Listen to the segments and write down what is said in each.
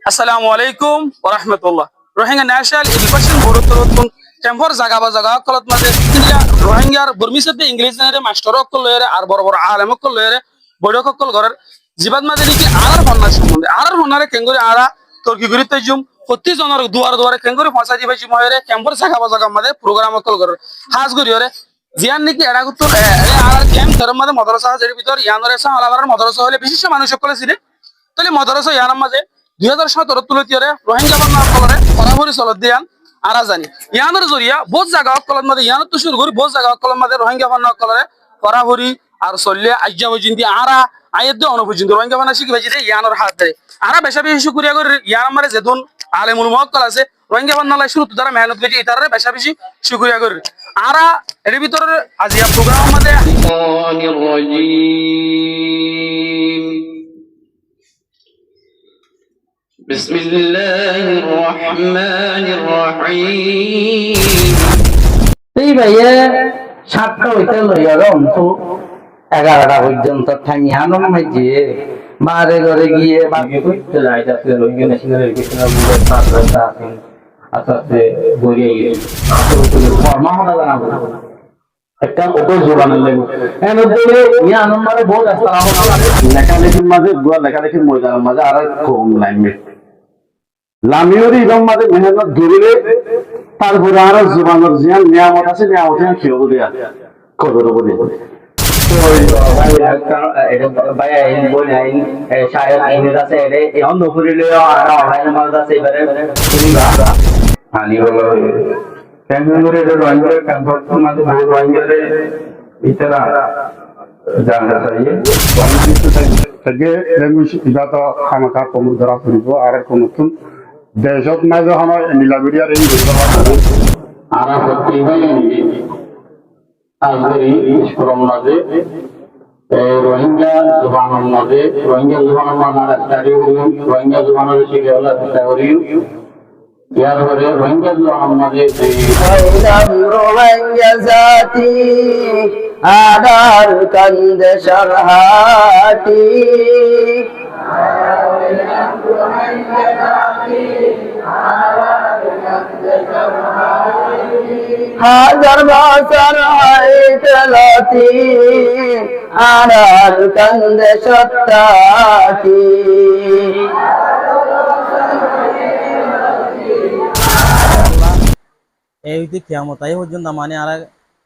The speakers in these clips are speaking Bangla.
আসসালামু আলাইকুম ওয়া রাহমাতুল্লাহ। রোহিঙ্গা ন্যাশনাল এডুকেশন বোর্ডতরতুন টেম্পর জাগা কলত মাঝে ইন্ডিয়া রোহিঙ্গার বর্মিসতে ইংলিশ জানে মাস্টার অকল লয়রে আর বড় বড় আলেম অকল লয়রে বৈঠক অকল ঘরের জিবাদ মাঝে নাকি আরার হন্নার সম্বন্ধে আরার হন্নারে কেঙ্গরি আরা তর্কি করি তাইজুম প্রতি জনের দুয়ারে কেঙ্গরি পৌঁছা দিবে মহেরে টেম্পর জাগা মাঝে প্রোগ্রাম অকল ঘরের হাজ করি হরে জিয়ান নাকি এরা করতো আর ক্যাম্প ধর্ম মাঝে মদরসা এর ভিতর ইয়ানরে সা আলাবার মদরসা হলে বিশিষ্ট মানুষ সকলে ছিল তাহলে মদরসা ইয়ানার মাঝে 2017 তুলতিয়রে রোহিঙ্গা বান্না কলরে ফরাফরি চলত দিয়ান আরা জানি ইয়ানোর জরিয়া বহুত জায়গা কলত মাঝে ইয়ানোর তো শুরু করি বহুত জায়গা কলত মাঝে রোহিঙ্গা বান্না কলরে ফরাফরি আর চললে আজ্ঞা পর্যন্ত আরা আয়ের অনুপর্যন্ত রোহিঙ্গা বান্না শিখি বেজি ইয়ানোর হাত দেয় আরা বেশা বেশি শুক্রিয়া করে ইয়ান আমারে যেদুন আলেমুল মহক্কল আছে রোহিঙ্গা বান্নালাই শুরু তারা মেহনত করেছে এটারে বেশা বেশি শুক্রিয়া করে আরা এর ভিতরে আজিয়া প্রোগ্রাম মাঝে بسم الله الرحمن الرحيم এই ভাইয়া 7টা হইতে লইয়ার অন্তু 11টা পর্যন্ত থামি আনন্দ মাইছে মারে ঘরে গিয়ে বাকি কইতে যাইতাছে রোহিঙ্গা ন্যাশনাল এডুকেশন বোর্ডের ছাত্ররা আছেন আসাতে বইয়ে গেছে আসলে ফরমা হনা জানাবো একটা ওটো জোরানের লাগবে এর মধ্যে ইয়া আনন্দ মানে বহুত আসসালামু আলাইকুম লেখালেখির মাঝে লেখালেখির ময়দানের মাঝে আর কম লাইনমেট লামিউরি এবং মাঝে মেহনত ধরিলে তারপরে আরো জোবানোর জিয়ান নিয়ামত আছে নিয়ামত খেয়েও দেয়া কদর বলে দেশত মাঝে সময় নীলাগুড়িয়ার এই আরা সত্যি আজকের স্কুলের মাঝে রোহিঙ্গা জুবানের মাঝে রোহিঙ্গা জুবানের মাঝে রোহিঙ্গা জুবানের শিখে হলে চেষ্টা করি ইয়ার পরে রোহিঙ্গা জুবানের মাঝে রোহিঙ্গা জাতি আদার কান্দে সরহাটি হাজার বছর হইতে লতি আড়াল কান্দে সত্তাটি এই হইতে কিয়ামত আই পর্যন্ত মানে আর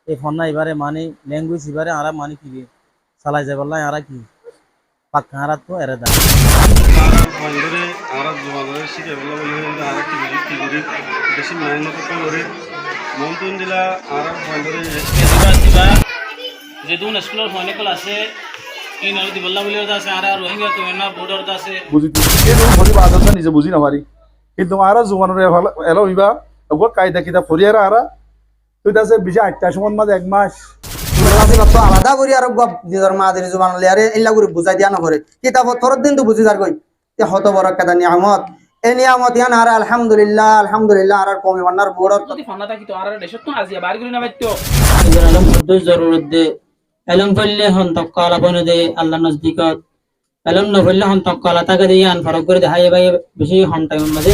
এই ফন্না এবারে মানে ল্যাঙ্গুয়েজ এবারে আর মানে কি চালাই যাবার লাই আর কি পাক্কা আর তো এরে দা বন্ধরে আর জোয়ানের শিখে বলা বলি আর কি করি বেশি মেহনত করে মন্তুন দিলা আর বন্ধরে দিবা যেদুন স্কুলের অনেকল আছে ইন আর দিবল্লা বলি আছে আর রোহিঙ্গা তো না বর্ডার আছে বুঝি এরকম ভরি বাদতা নিজে বুঝি না পারি কিন্তু আর জুমানের এলো হইবা ওগো কায়দা কিতা ফরিয়ারা আরা তুইতাছে বিজা 8টা সময় মাঝে 1 মাস আলাদা করি আর নিজের মাদের জুবান লিয়ারে ইল্লা করে বুঝাই দিয়া নকরে কিতাব তোর দিন তো বুঝি যার কই তে হত বড় কাদা নিয়ামত এই নিয়ামত ইয়ান আর আলহামদুলিল্লাহ আর কমি বান্নার বড় যদি ফন্না থাকি তো আর দেশত তো আজিয়া বার করি না বাইতো আলম কুদ্দুস জরুরত দে আলম পল্লে হন তক্কালা বনে দে আল্লাহ নজদিকত আলম ন পল্লে হন তক্কালা তাকে দে আন ফরক করে দে হাই ভাই বেশি হন টাইম মাঝে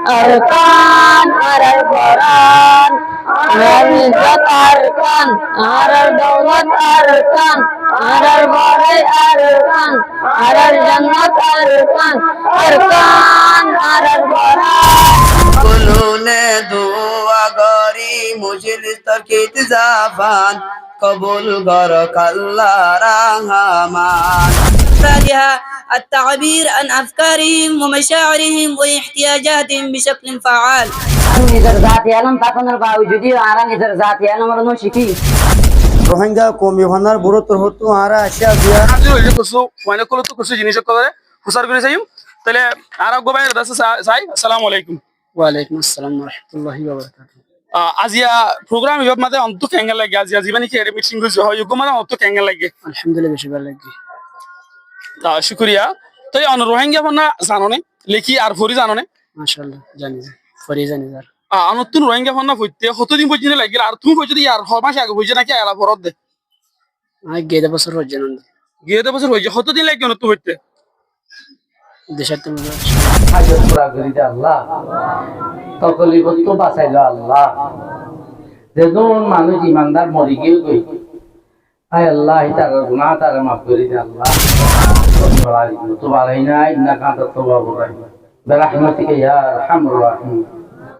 Arkan, Quran, Al-Izzat Arkan, Al-Dawlat Arkan, Al-Barai Arkan, Al-Jannat Arkan, Arkan, Al-Barai. কুলুনে দুয়া গরি মুশরিকিত জাফান কবুল গর আল্লাহ রহমান فادها التعبير عن أفكارهم ومشاعرهم واحتياجاتهم بشكل فعال. নিজের জাতি আলম তাকনের বাউজুদি আর নিজের জাতি আলমের নশিকি রোহিঙ্গা কমি বান্নার বড় তোর হতো আর আসিয়া দিয়া আজি হইলে কসু মানে কল তো কসু জিনিস করে হুসার করে যাইম তাহলে আর গো ভাই দাস সাই আসসালামু আলাইকুম ওয়া আলাইকুম আসসালাম ওয়া রাহমাতুল্লাহি ওয়া বারাকাতুহু আজিয়া প্রোগ্রাম ইবাদ মাঝে অন্ত কেঙ্গা লাগে আজিয়া জীবনে কি মিটিং হইছে হয় গো মানে অন্ত কেঙ্গা লাগে আলহামদুলিল্লাহ বেশি ভালো লাগে তা শুকরিয়া তো এই রোহিঙ্গা বান্না জানো নে লেখি আর ফরি জানো নে মাশাআল্লাহ জানি ফরি জানি স্যার নতুন রোহিঙ্গা ফান্না হইতে কতদিন পর্যন্ত লাগিল আর তুমি পর্যন্ত আর ছ মাস আগে হয়েছে নাকি এলা ফরত দে গেদা বছর হচ্ছে না গিয়ে বছর হয়েছে কতদিন লাগবে নতুন হইতে দেশের তুমি হাজত পুরা করি দে আল্লাহ, তকলিফত তো বাঁচাইলো আল্লাহ। যেজন মানুষ ইমানদার মরি গিয়ে গই, আয় আল্লাহ তার গুনাহ তার মাফ করি দে আল্লাহ। তো বালাইনা ইন্নাকা আনতাত তাওয়াবুর রাহিম বিরহমাতিকা ইয়া আরহামুর রাহিম।